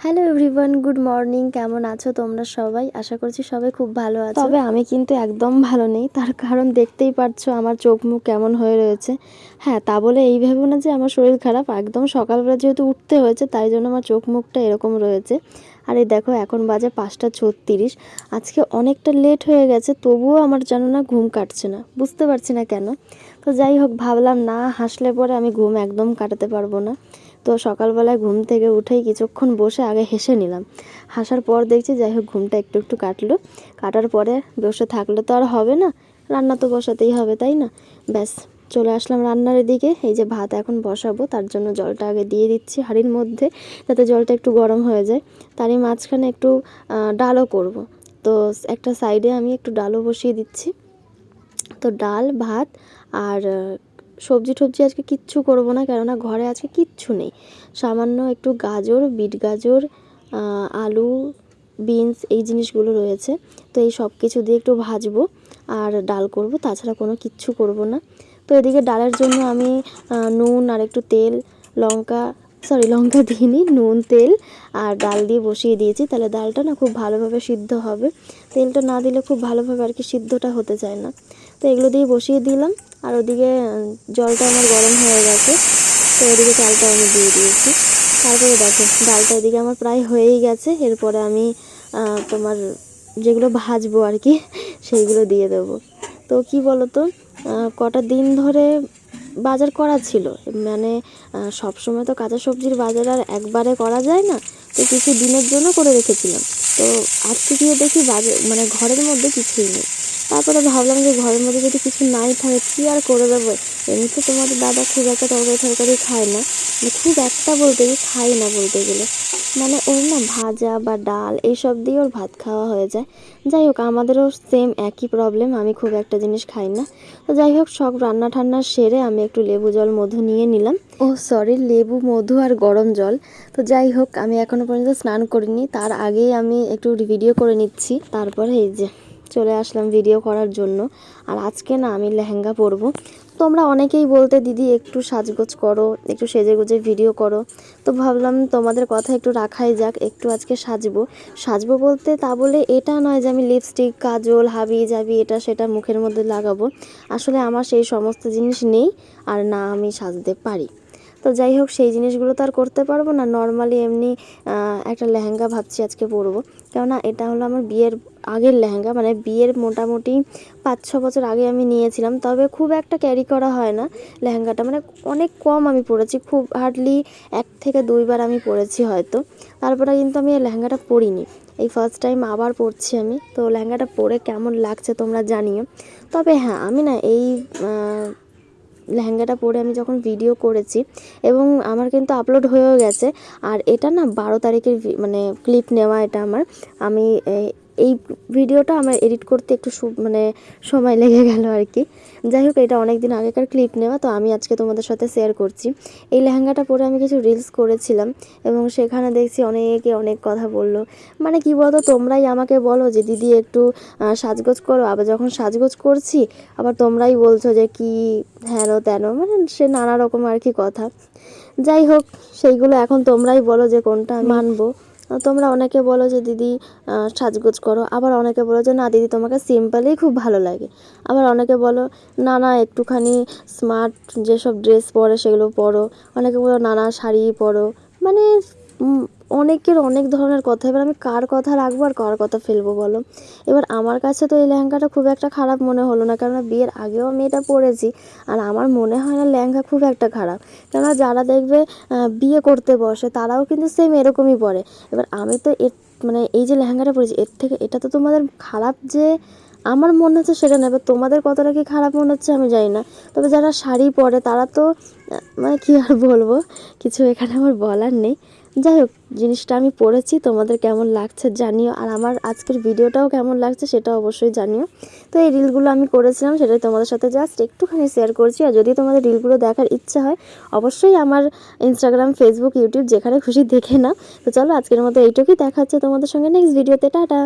Hello everyone, good morning. কেমন আছো তোমরা সবাই? আশা করছি সবাই খুব ভালো আছো। তবে আমি কিন্তু একদম ভালো নেই, তার কারণ দেখতেই পারছো আমার চোখ মুখ কেমন হয়ে রয়েছে। হ্যাঁ, তা বলে এই ভেবো না যে আমার শরীর খারাপ। একদম সকালবেলা যেহেতু উঠতে হয়েছে তাই জন্য আমার চোখ মুখটা এরকম রয়েছে। আর এই দেখো এখন বাজে 5:36। আজকে অনেকটা লেট হয়ে গেছে, তবুও আমার যেন না ঘুম কাটছে না, বুঝতে পারছি না কেন। তো যাই হোক, ভাবলাম না হাসলে পরে আমি ঘুম একদম কাটাতে পারবো না। তো সকালবেলায় ঘুম থেকে উঠেই কিছুক্ষণ বসে আগে হেসে নিলাম। হাসার পর দেখছি যাই হোক ঘুমটা একটু একটু কাটলো। কাটার পরে বসে থাকলে তো আর হবে না, রান্না তো বসাতেই হবে, তাই না? ব্যাস, চলে আসলাম রান্নার দিকে। এই যে ভাত এখন বসাবো, তার জন্য জলটা আগে দিয়ে দিচ্ছি হাঁড়ির মধ্যে, যাতে জলটা একটু গরম হয়ে যায়। তারই মাঝখানে একটু ডালও করব। তো একটা সাইডে আমি একটু ডালও বসিয়ে দিচ্ছি। তো ডাল ভাত আর সবজি টবজি আজকে কিচ্ছু করব না, কেননা ঘরে আজকে কিচ্ছু নেই। সামান্য একটু গাজর, বিট গাজর, আলু, বিনস এই জিনিসগুলো রয়েছে। তো এই সব কিছু দিয়ে একটু ভাজবো আর ডাল করব, তাছাড়া কোনো কিচ্ছু করব না। তো এদিকে ডালের জন্য আমি নুন আর একটু তেল, লঙ্কা দিইনি, নুন তেল আর ডাল দিয়ে বসিয়ে দিয়েছি। তাহলে ডালটা না খুব ভালোভাবে সিদ্ধ হবে। তেলটা না দিলে খুব ভালোভাবে আর কি সিদ্ধটা হতে চায় না। তো এগুলো দিয়ে বসিয়ে দিলাম। আর ওদিকে জলটা আমার গরম হয়ে গেছে, তো ওদিকে চালটা আমি দিয়ে দিয়েছি। তারপরে দেখো ডালটা এদিকে আমার প্রায় হয়েই গেছে। এরপরে আমি তোমার যেগুলো ভাজবো আর কি সেইগুলো দিয়ে দেবো। তো কি বলো তো, কটা দিন ধরে বাজার করা ছিল, মানে সব সময় তো কাঁচা সবজির বাজার আর একবারে করা যায় না। তো কিছু দিনের জন্য করে রেখেছিলাম। তো আজকে গিয়ে দেখি বাজার মানে ঘরের মধ্যে কিছুই নেই। তারপরে ভাবলাম যে ঘরের মধ্যে যদি কিছু নাই থাকে কী আর করে দেবো। এমনিতে তোমাদের দাদা খুব একটা তরকারি খায় না, খুব একটা বলতে গিয়ে খাই না বলতে গেলে। মানে ওর না ভাজা বা ডাল এইসব দিয়ে ওর ভাত খাওয়া হয়ে যায়। যাই হোক, আমাদেরও সেম একই প্রবলেম, আমি খুব একটা জিনিস খাই না। তো যাই হোক, সব রান্না ঠান্না সেরে আমি একটু লেবু জল মধু নিয়ে নিলাম। লেবু মধু আর গরম জল। তো যাই হোক, আমি এখনও পর্যন্ত স্নান করিনি, তার আগেই আমি একটু ভিডিও করে নিচ্ছি। তারপরে এই যে চলে আসলাম ভিডিও করার জন্য। আর আজকে না আমি লেহেঙ্গা পরবো। তোমরা অনেকেই বলতে দিদি একটু সাজগোজ করো, একটু সেজে গুজে ভিডিও করো। তো ভাবলাম তোমাদের কথা একটু রাখাই যাক, একটু আজকে সাজবো বলতে তা বলে এটা নয় যে আমি লিপস্টিক কাজল হাবি জাবি এটা সেটা মুখের মধ্যে লাগাবো। আসলে আমার সেই সমস্ত জিনিস নেই, আর না আমি সাজতে পারি। তো যাই হোক, সেই জিনিসগুলো তো আর করতে পারবো না। নর্মালি এমনি একটা লেহেঙ্গা ভাবছি আজকে পরবো, কেননা এটা হলো আমার বিয়ের আগের লেহেঙ্গা, মানে বিয়ের মোটামুটি 5-6 বছর আগে আমি নিয়েছিলাম। তবে খুব একটা ক্যারি করা হয় না লেহেঙ্গাটা, মানে অনেক কম আমি পরেছি, খুব হার্ডলি 1 থেকে 2 বার আমি পরেছি হয়তো। তারপরে কিন্তু আমি এই লেহেঙ্গাটা পরিনি, এই ফার্স্ট টাইম আবার পরছি আমি। তো লেহেঙ্গাটা পরে কেমন লাগছে তোমরা জানিও। তবে হ্যাঁ, আমি না এই লেহেঙ্গাটা পরে আমি যখন ভিডিও করেছি এবং আমার কিন্তু আপলোড হয়েও গেছে। আর এটা না 12 তারিখের মানে ক্লিপ নেওয়া এটা আমার। আমি এই ভিডিওটা আমার এডিট করতে একটু মানে সময় লেগে গেল আর কি। যাই হোক, এটা অনেক দিন আগেকার ক্লিপ নেওয়া, তো আমি আজকে তোমাদের সাথে শেয়ার করছি। এই লেহেঙ্গাটা পরে আমি কিছু রিলস করেছিলাম এবং সেখানে দেখছি অনেকে অনেক কথা বললো। মানে কি বলতো, তোমরাই আমাকে বলো যে দিদি একটু সাজগোজ করো, আবার যখন সাজগোজ করছি আবার তোমরাই বলছো যে কি হেন তেন, মানে সে নানা রকম আর কি কথা। যাই হোক, সেইগুলো এখন তোমরাই বলো যে কোনটা আমি মানবো। তোমরা অনেকে বলো যে দিদি সাজগোজ করো, আবার অনেকে বলো যে না দিদি তোমাকে সিম্পলই খুব ভালো লাগে। আবার অনেকে বলো না না একটুখানি স্মার্ট যেসব ড্রেস পরে সেগুলো পরো। অনেকে বলো না না শাড়ি পরো। মানে অনেকের অনেক ধরনের কথা। এবার আমি কার কথা রাখবো আর কার কথা ফেলবো বলো। এবার আমার কাছে তো এই লেহেঙ্গাটা খুব একটা খারাপ মনে হলো না, কেননা বিয়ের আগেও আমি এটা পরেছি। আর আমার মনে হয় না লেহেঙ্গা খুব একটা খারাপ, কেননা যারা দেখবে বিয়ে করতে বসে তারাও কিন্তু সেম এরকমই পরে। এবার আমি তো মানে এই যে লেহেঙ্গাটা পরেছি এর থেকে এটা তো তোমাদের খারাপ যে আমার মনে হচ্ছে সেটা না। এবার তোমাদের কতটা কি খারাপ মনে হচ্ছে আমি জানি না। তবে যারা শাড়ি পরে তারা তো মানে কী আর বলবো, কিছু এখানে আমার বলার নেই। যাই হোক, জিনিসটা আমি পড়েছি, তোমাদের কেমন লাগছে জানিও, আর আমার আজকের ভিডিওটাও কেমন লাগছে সেটা অবশ্যই জানিও। তো এই রিলগুলো আমি করেছিলাম, সেটাই তোমাদের সাথে জাস্ট একটুখানি শেয়ার করছি। আর যদি তোমাদের রিলগুলো দেখার ইচ্ছা হয় অবশ্যই আমার ইনস্টাগ্রাম ফেসবুক ইউটিউব যেখানে খুশি দেখে নাও। তো চলো আজকের মতো এইটুকুই, দেখা হচ্ছে তোমাদের সঙ্গে নেক্সট ভিডিওতে। টাটা।